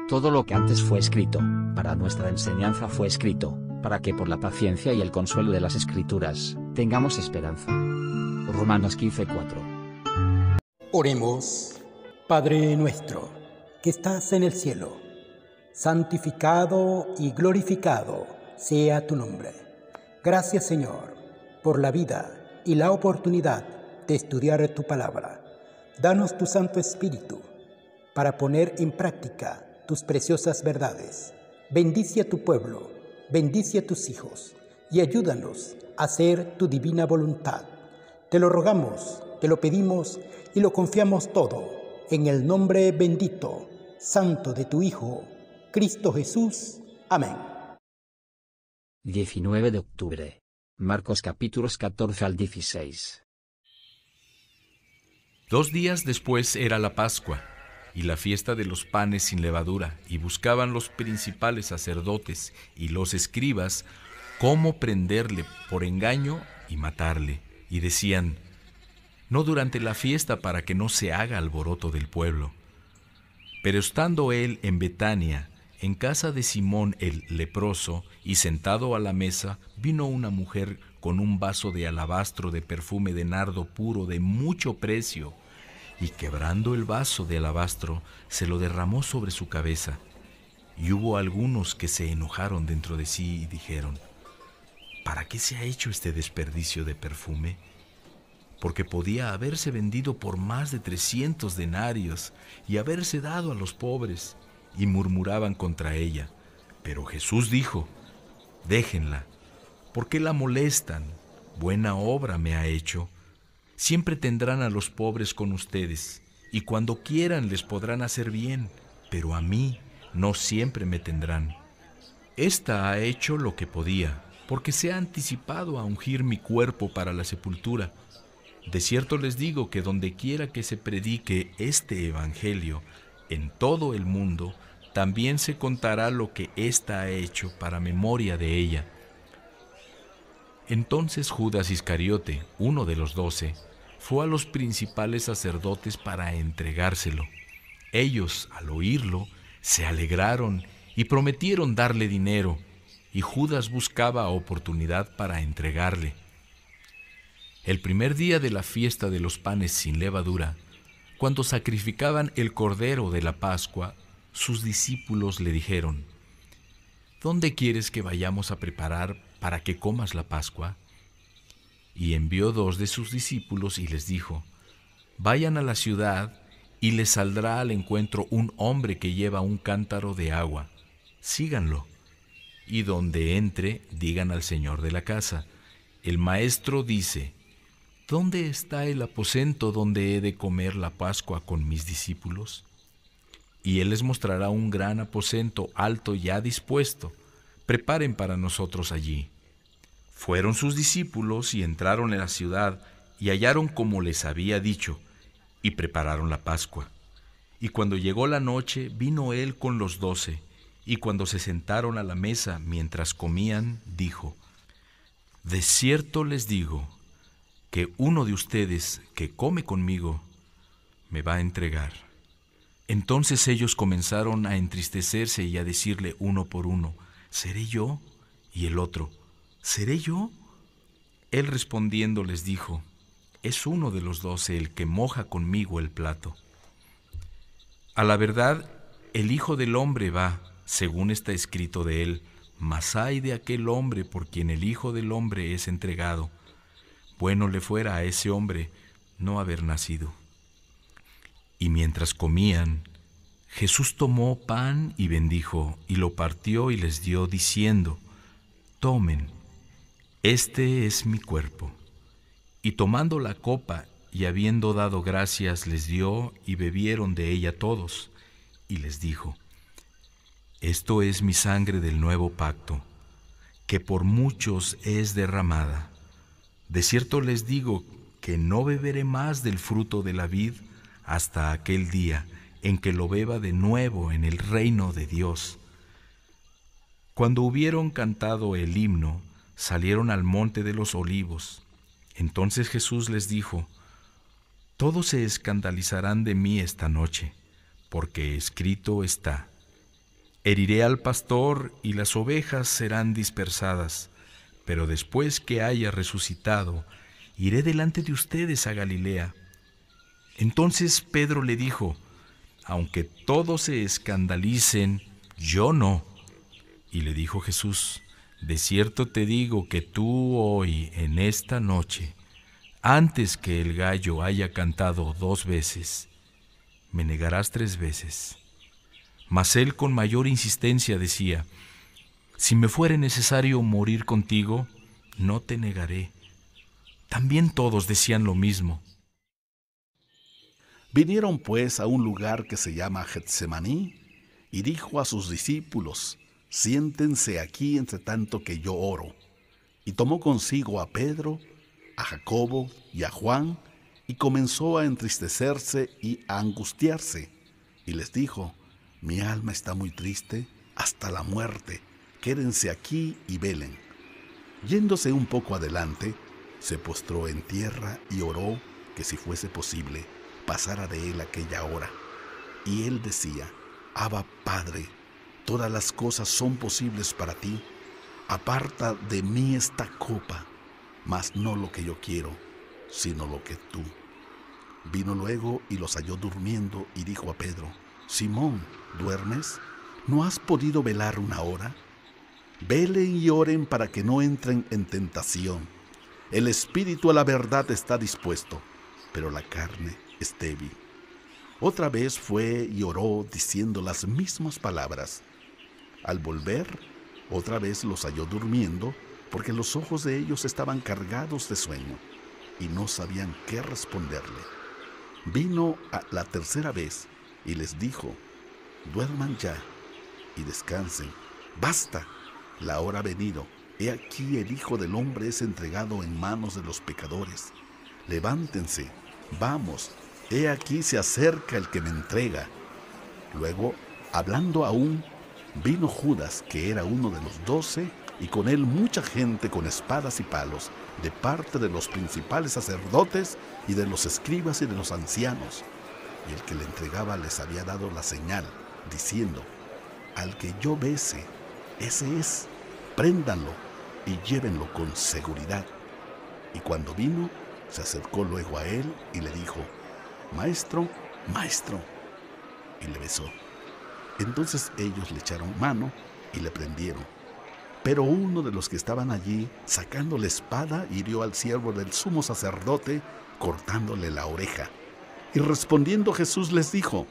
Todo lo que antes fue escrito, para nuestra enseñanza fue escrito, para que por la paciencia y el consuelo de las Escrituras, tengamos esperanza. Romanos 15:4. Oremos. Padre nuestro, que estás en el cielo, santificado y glorificado sea tu nombre. Gracias, Señor, por la vida y la oportunidad de estudiar tu palabra. Danos tu Santo Espíritu para poner en práctica tus preciosas verdades. Bendice a tu pueblo, bendice a tus hijos y ayúdanos a hacer tu divina voluntad. Te lo rogamos, te lo pedimos y lo confiamos todo en el nombre bendito, santo de tu Hijo, Cristo Jesús. Amén. 19 de octubre. Marcos capítulos 14 al 16. 2 días después era la Pascua y la fiesta de los panes sin levadura, y buscaban los principales sacerdotes y los escribas cómo prenderle por engaño y matarle. Y decían: no durante la fiesta, para que no se haga alboroto del pueblo. Pero estando él en Betania, en casa de Simón el leproso, y sentado a la mesa, vino una mujer con un vaso de alabastro de perfume de nardo puro de mucho precio, y quebrando el vaso de alabastro, se lo derramó sobre su cabeza. Y hubo algunos que se enojaron dentro de sí y dijeron: ¿para qué se ha hecho este desperdicio de perfume? Porque podía haberse vendido por más de 300 denarios y haberse dado a los pobres. Y murmuraban contra ella. Pero Jesús dijo: déjenla, ¿por qué la molestan? Buena obra me ha hecho. Siempre tendrán a los pobres con ustedes, y cuando quieran les podrán hacer bien, pero a mí no siempre me tendrán. Esta ha hecho lo que podía, porque se ha anticipado a ungir mi cuerpo para la sepultura. De cierto les digo que donde quiera que se predique este evangelio en todo el mundo, también se contará lo que ésta ha hecho para memoria de ella. Entonces Judas Iscariote, uno de los 12, fue a los principales sacerdotes para entregárselo. Ellos, al oírlo, se alegraron y prometieron darle dinero, y Judas buscaba oportunidad para entregarle. El primer día de la fiesta de los panes sin levadura, cuando sacrificaban el cordero de la Pascua, sus discípulos le dijeron: ¿dónde quieres que vayamos a preparar para que comas la Pascua? Y envió 2 de sus discípulos y les dijo: vayan a la ciudad y les saldrá al encuentro un hombre que lleva un cántaro de agua. Síganlo. Y donde entre, digan al señor de la casa: el maestro dice: ¿dónde está el aposento donde he de comer la Pascua con mis discípulos? Y él les mostrará un gran aposento alto ya dispuesto. Preparen para nosotros allí. Fueron sus discípulos y entraron en la ciudad y hallaron como les había dicho, y prepararon la Pascua. Y cuando llegó la noche, vino él con los 12, y cuando se sentaron a la mesa mientras comían, dijo: de cierto les digo que uno de ustedes que come conmigo me va a entregar. Entonces ellos comenzaron a entristecerse y a decirle uno por uno: ¿seré yo? Y el otro: ¿seré yo? Él respondiendo les dijo: es uno de los 12 el que moja conmigo el plato. A la verdad, el Hijo del Hombre va, según está escrito de él, mas ay de aquel hombre por quien el Hijo del Hombre es entregado. Bueno le fuera a ese hombre no haber nacido. Y mientras comían, Jesús tomó pan y bendijo, y lo partió y les dio, diciendo: tomen, este es mi cuerpo. Y tomando la copa y habiendo dado gracias, les dio, y bebieron de ella todos. Y les dijo: esto es mi sangre del nuevo pacto, que por muchos es derramada. De cierto les digo que no beberé más del fruto de la vid hasta aquel día en que lo beba de nuevo en el reino de Dios. Cuando hubieron cantado el himno, salieron al monte de los olivos. Entonces Jesús les dijo: todos se escandalizarán de mí esta noche, porque escrito está: Heriré al pastor y las ovejas serán dispersadas, pero después que haya resucitado, iré delante de ustedes a Galilea. Entonces Pedro le dijo: aunque todos se escandalicen, yo no. Y le dijo Jesús: de cierto te digo que tú hoy, en esta noche, antes que el gallo haya cantado 2 veces, me negarás 3 veces. Mas él con mayor insistencia decía: si me fuere necesario morir contigo, no te negaré. También todos decían lo mismo. Vinieron pues a un lugar que se llama Getsemaní, y dijo a sus discípulos: siéntense aquí entre tanto que yo oro. Y tomó consigo a Pedro, a Jacobo y a Juan, y comenzó a entristecerse y a angustiarse. Y les dijo: mi alma está muy triste hasta la muerte, quédense aquí y velen. Yéndose un poco adelante, se postró en tierra y oró que, si fuese posible, pasara de él aquella hora. Y él decía: Abba, Padre, todas las cosas son posibles para ti. Aparta de mí esta copa, mas no lo que yo quiero, sino lo que tú. Vino luego y los halló durmiendo, y dijo a Pedro: Simón, ¿duermes? ¿No has podido velar 1 hora? Velen y oren para que no entren en tentación. El espíritu a la verdad está dispuesto, pero la carne es débil. Otra vez fue y oró diciendo las mismas palabras. Al volver, otra vez los halló durmiendo, porque los ojos de ellos estaban cargados de sueño, y no sabían qué responderle. Vino a la 3ª vez y les dijo: duerman ya y descansen. Basta, la hora ha venido. He aquí el Hijo del Hombre es entregado en manos de los pecadores. Levántense, vamos, he aquí se acerca el que me entrega. Luego, hablando aún, vino Judas, que era uno de los 12, y con él mucha gente con espadas y palos, de parte de los principales sacerdotes y de los escribas y de los ancianos. Y el que le entregaba les había dado la señal, diciendo: al que yo bese, ese es, préndanlo y llévenlo con seguridad. Y cuando vino, se acercó luego a él y le dijo: Maestro, Maestro. Y le besó. Entonces ellos le echaron mano y le prendieron. Pero uno de los que estaban allí, sacando la espada, hirió al siervo del sumo sacerdote, cortándole la oreja. Y respondiendo Jesús les dijo: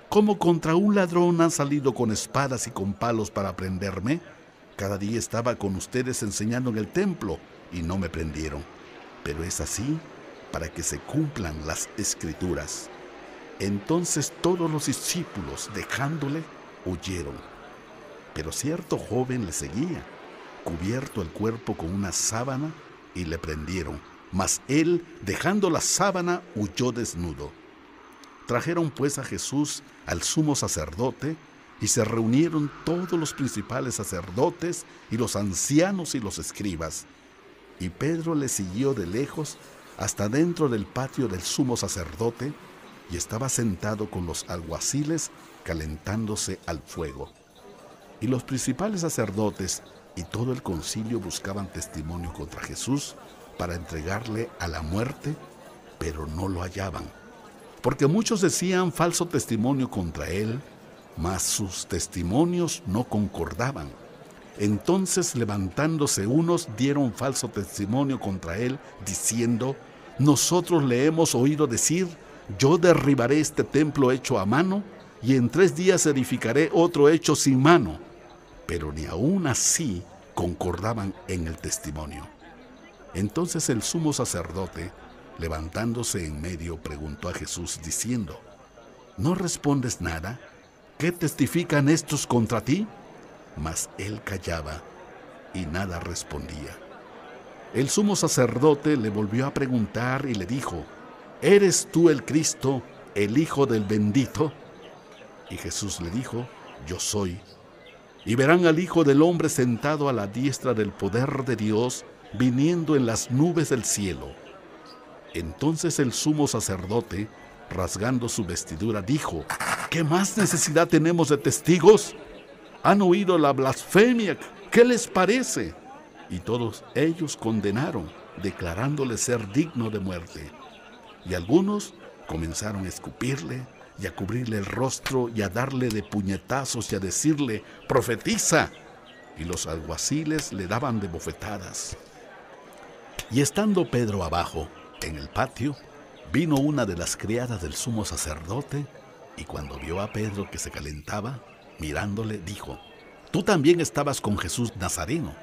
¿cómo contra un ladrón han salido con espadas y con palos para prenderme? Cada día estaba con ustedes enseñando en el templo y no me prendieron. Pero es así para que se cumplan las Escrituras. Entonces todos los discípulos, dejándole, huyeron. Pero cierto joven le seguía, cubierto el cuerpo con una sábana, y le prendieron. Mas él, dejando la sábana, huyó desnudo. Trajeron pues a Jesús al sumo sacerdote, y se reunieron todos los principales sacerdotes y los ancianos y los escribas. Y Pedro le siguió de lejos hasta dentro del patio del sumo sacerdote, y estaba sentado con los alguaciles calentándose al fuego. Y los principales sacerdotes y todo el concilio buscaban testimonio contra Jesús para entregarle a la muerte, pero no lo hallaban, porque muchos decían falso testimonio contra él, mas sus testimonios no concordaban. Entonces, levantándose unos, dieron falso testimonio contra él, diciendo: nosotros le hemos oído decir: yo derribaré este templo hecho a mano, y en 3 días edificaré otro hecho sin mano. Pero ni aun así concordaban en el testimonio. Entonces el sumo sacerdote, levantándose en medio, preguntó a Jesús, diciendo: ¿no respondes nada? ¿Qué testifican estos contra ti? Mas él callaba y nada respondía. El sumo sacerdote le volvió a preguntar y le dijo: ¿eres tú el Cristo, el Hijo del bendito? Y Jesús le dijo: yo soy. Y verán al Hijo del Hombre sentado a la diestra del poder de Dios, viniendo en las nubes del cielo. Entonces el sumo sacerdote, rasgando su vestidura, dijo: ¿qué más necesidad tenemos de testigos? ¿Han oído la blasfemia? ¿Qué les parece? Y todos ellos condenaron, declarándole ser digno de muerte. Y algunos comenzaron a escupirle y a cubrirle el rostro y a darle de puñetazos y a decirle: «Profetiza». Y los alguaciles le daban de bofetadas. Y estando Pedro abajo, en el patio, vino una de las criadas del sumo sacerdote, y cuando vio a Pedro que se calentaba, mirándole, dijo: «Tú también estabas con Jesús Nazareno».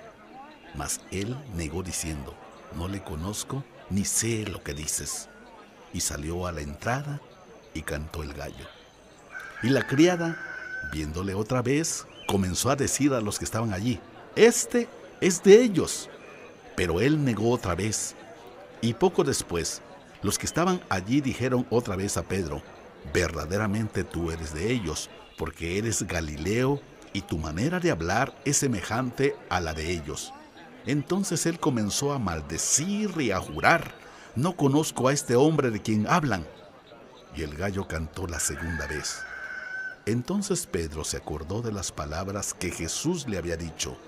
Mas él negó diciendo: «No le conozco, ni sé lo que dices». Y salió a la entrada y cantó el gallo. Y la criada, viéndole otra vez, comenzó a decir a los que estaban allí: «Este es de ellos». Pero él negó otra vez. Y poco después, los que estaban allí dijeron otra vez a Pedro: «Verdaderamente tú eres de ellos, porque eres Galileo, y tu manera de hablar es semejante a la de ellos». Entonces él comenzó a maldecir y a jurar: «No conozco a este hombre de quien hablan». Y el gallo cantó la segunda vez. Entonces Pedro se acordó de las palabras que Jesús le había dicho: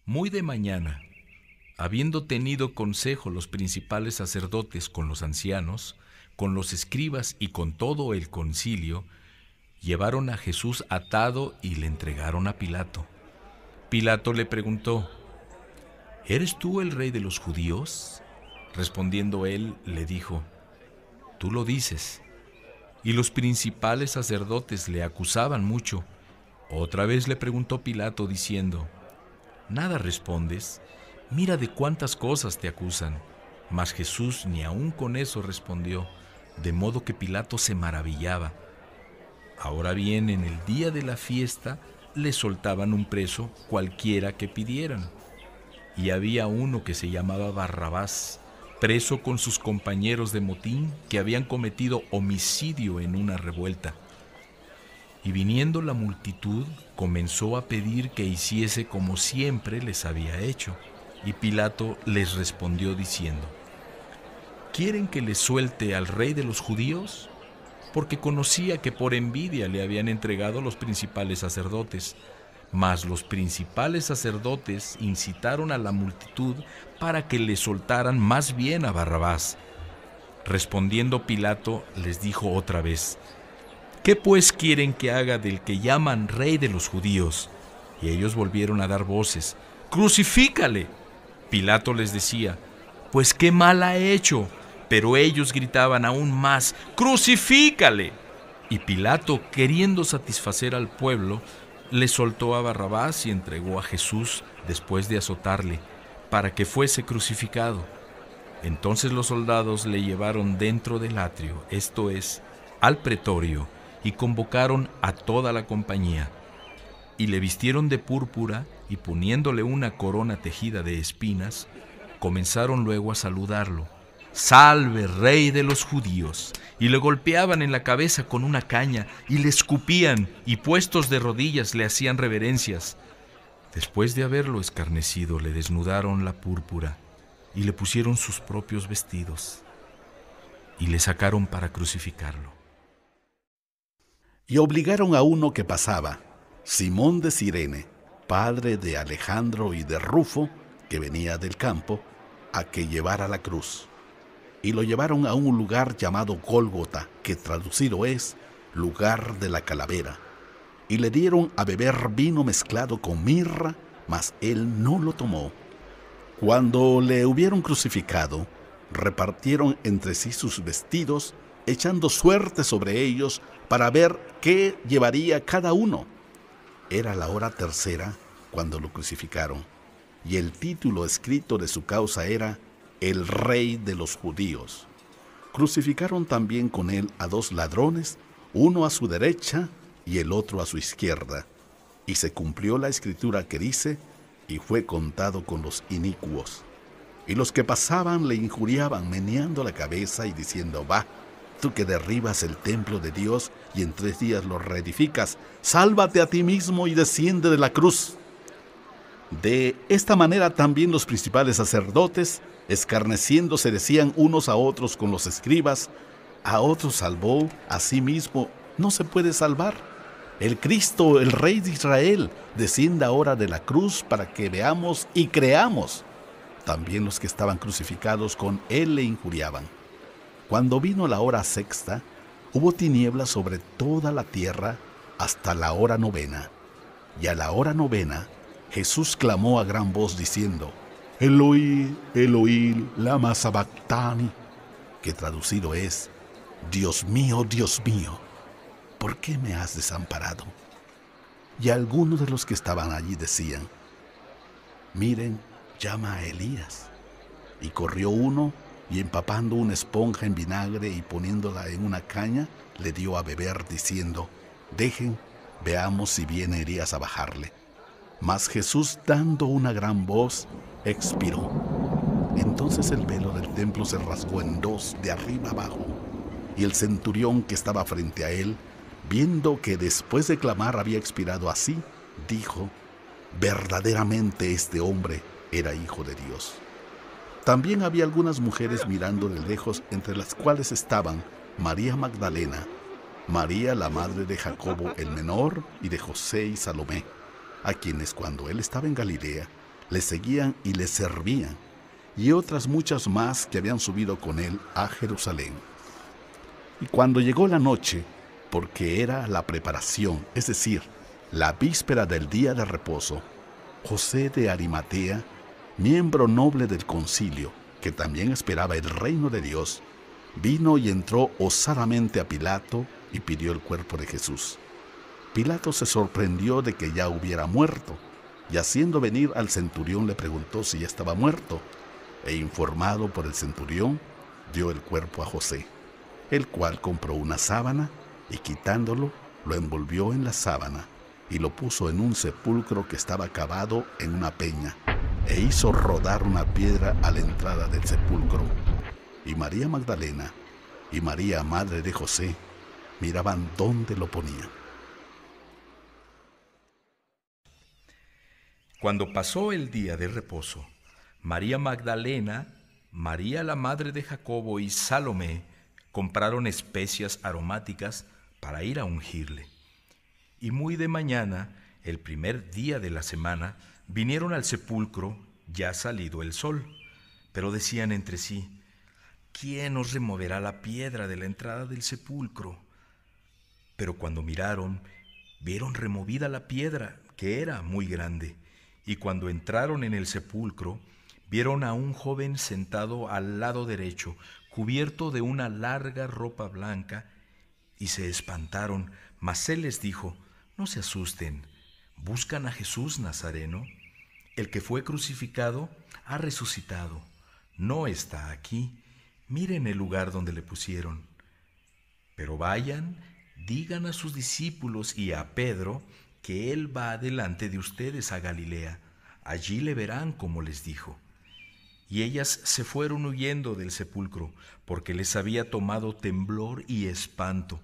Muy de mañana, habiendo tenido consejo los principales sacerdotes con los ancianos, con los escribas y con todo el concilio, llevaron a Jesús atado y le entregaron a Pilato. Pilato le preguntó: ¿Eres tú el rey de los judíos? Respondiendo él, le dijo: Tú lo dices. Y los principales sacerdotes le acusaban mucho. Otra vez le preguntó Pilato diciendo: ¿Nada respondes? Mira de cuántas cosas te acusan. Mas Jesús ni aun con eso respondió, de modo que Pilato se maravillaba. Ahora bien, en el día de la fiesta le soltaban un preso cualquiera que pidieran. Y había uno que se llamaba Barrabás, preso con sus compañeros de motín que habían cometido homicidio en una revuelta. Y viniendo la multitud, comenzó a pedir que hiciese como siempre les había hecho. Y Pilato les respondió diciendo: ¿Quieren que les suelte al rey de los judíos? Porque conocía que por envidia le habían entregado los principales sacerdotes. Mas los principales sacerdotes incitaron a la multitud para que le soltaran más bien a Barrabás. Respondiendo Pilato, les dijo otra vez: ¿Qué pues quieren que haga del que llaman rey de los judíos? Y ellos volvieron a dar voces: ¡Crucifícale! Pilato les decía: Pues qué mal ha hecho. Pero ellos gritaban aún más: ¡Crucifícale! Y Pilato, queriendo satisfacer al pueblo, le soltó a Barrabás y entregó a Jesús después de azotarle, para que fuese crucificado. Entonces los soldados le llevaron dentro del atrio, esto es, al pretorio, y convocaron a toda la compañía. Y le vistieron de púrpura, y poniéndole una corona tejida de espinas, comenzaron luego a saludarlo: «Salve, rey de los judíos», y le golpeaban en la cabeza con una caña, y le escupían, y puestos de rodillas le hacían reverencias. Después de haberlo escarnecido, le desnudaron la púrpura, y le pusieron sus propios vestidos, y le sacaron para crucificarlo. Y obligaron a uno que pasaba, Simón de Cirene, padre de Alejandro y de Rufo, que venía del campo, a que llevara la cruz. Y lo llevaron a un lugar llamado Gólgota, que traducido es lugar de la calavera. Y le dieron a beber vino mezclado con mirra, mas él no lo tomó. Cuando le hubieron crucificado, repartieron entre sí sus vestidos, echando suerte sobre ellos para ver qué llevaría cada uno. Era la hora tercera cuando lo crucificaron, y el título escrito de su causa era «El Rey de los Judíos». Crucificaron también con él a 2 ladrones, uno a su derecha y el otro a su izquierda. Y se cumplió la escritura que dice: «Y fue contado con los inicuos». Y los que pasaban le injuriaban, meneando la cabeza y diciendo: «Va, tú que derribas el templo de Dios y en 3 días lo reedificas, sálvate a ti mismo y desciende de la cruz». De esta manera también los principales sacerdotes, escarneciéndose, decían unos a otros con los escribas: a otros salvó, a sí mismo no se puede salvar. El Cristo, el Rey de Israel, descienda ahora de la cruz para que veamos y creamos. También los que estaban crucificados con él le injuriaban. Cuando vino la hora sexta, hubo tinieblas sobre toda la tierra hasta la hora novena. Y a la hora novena, Jesús clamó a gran voz diciendo: Eloi, Eloi, lama sabactani, que traducido es: Dios mío, ¿por qué me has desamparado? Y algunos de los que estaban allí decían: miren, llama a Elías. Y corrió uno, y empapando una esponja en vinagre y poniéndola en una caña, le dio a beber, diciendo: dejen, veamos si viene Elías a bajarle. Mas Jesús, dando una gran voz, expiró. Entonces el velo del templo se rasgó en dos, de arriba abajo. Y el centurión que estaba frente a él, viendo que después de clamar había expirado así, dijo: verdaderamente este hombre era hijo de Dios. También había algunas mujeres mirando de lejos, entre las cuales estaban María Magdalena, María la madre de Jacobo el menor y de José y Salomé, a quienes cuando él estaba en Galilea le seguían y le servían, y otras muchas más que habían subido con él a Jerusalén. Y cuando llegó la noche, porque era la preparación, es decir, la víspera del día de reposo, José de Arimatea, miembro noble del concilio, que también esperaba el reino de Dios, vino y entró osadamente a Pilato y pidió el cuerpo de Jesús. Pilato se sorprendió de que ya hubiera muerto, y haciendo venir al centurión le preguntó si ya estaba muerto, e informado por el centurión, dio el cuerpo a José, el cual compró una sábana y quitándolo, lo envolvió en la sábana y lo puso en un sepulcro que estaba cavado en una peña, e hizo rodar una piedra a la entrada del sepulcro. Y María Magdalena y María, madre de José, miraban dónde lo ponían. Cuando pasó el día de reposo, María Magdalena, María la madre de Jacobo y Salomé compraron especias aromáticas para ir a ungirle. Y muy de mañana, el primer día de la semana, vinieron al sepulcro ya salido el sol, pero decían entre sí: ¿quién nos removerá la piedra de la entrada del sepulcro? Pero cuando miraron, vieron removida la piedra, que era muy grande, y cuando entraron en el sepulcro, vieron a un joven sentado al lado derecho, cubierto de una larga ropa blanca, y se espantaron. Mas él les dijo: no se asusten, buscan a Jesús Nazareno. El que fue crucificado ha resucitado, no está aquí. Miren el lugar donde le pusieron. Pero vayan, digan a sus discípulos y a Pedro que él va delante de ustedes a Galilea. Allí le verán como les dijo. Y ellas se fueron huyendo del sepulcro, porque les había tomado temblor y espanto.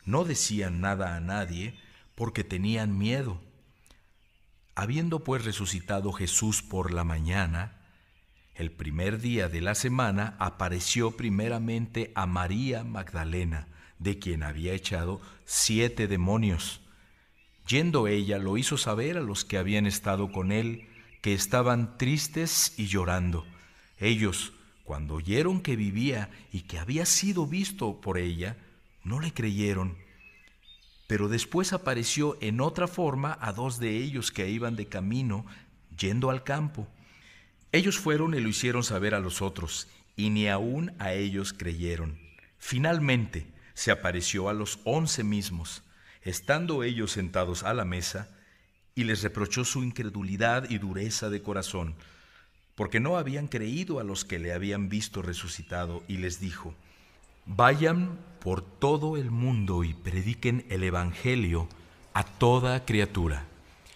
No decían nada a nadie, porque tenían miedo. Habiendo pues resucitado Jesús por la mañana, el primer día de la semana, apareció primeramente a María Magdalena, de quien había echado 7 demonios. Yendo ella, lo hizo saber a los que habían estado con él, que estaban tristes y llorando. Ellos, cuando oyeron que vivía y que había sido visto por ella, no le creyeron. Pero después apareció en otra forma a 2 de ellos que iban de camino, yendo al campo. Ellos fueron y lo hicieron saber a los otros, y ni aun a ellos creyeron. Finalmente se apareció a los 11 mismos, estando ellos sentados a la mesa, y les reprochó su incredulidad y dureza de corazón, porque no habían creído a los que le habían visto resucitado, y les dijo: vayan por todo el mundo y prediquen el evangelio a toda criatura.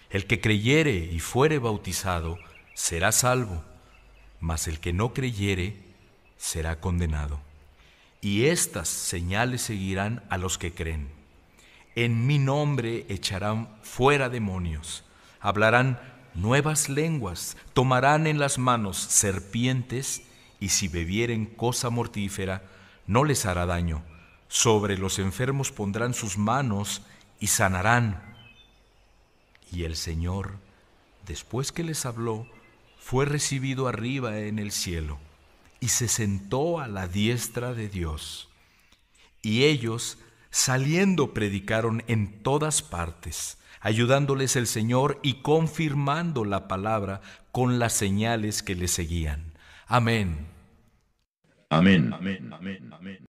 El que creyere y fuere bautizado será salvo, mas el que no creyere será condenado. Y estas señales seguirán a los que creen. En mi nombre echarán fuera demonios, hablarán nuevas lenguas, tomarán en las manos serpientes, y si bebieren cosa mortífera, no les hará daño. Sobre los enfermos pondrán sus manos y sanarán. Y el Señor, después que les habló, fue recibido arriba en el cielo, y se sentó a la diestra de Dios. Y ellos, saliendo, predicaron en todas partes, ayudándoles el Señor y confirmando la palabra con las señales que le seguían. Amén. Amén. Amén. Amén. Amén.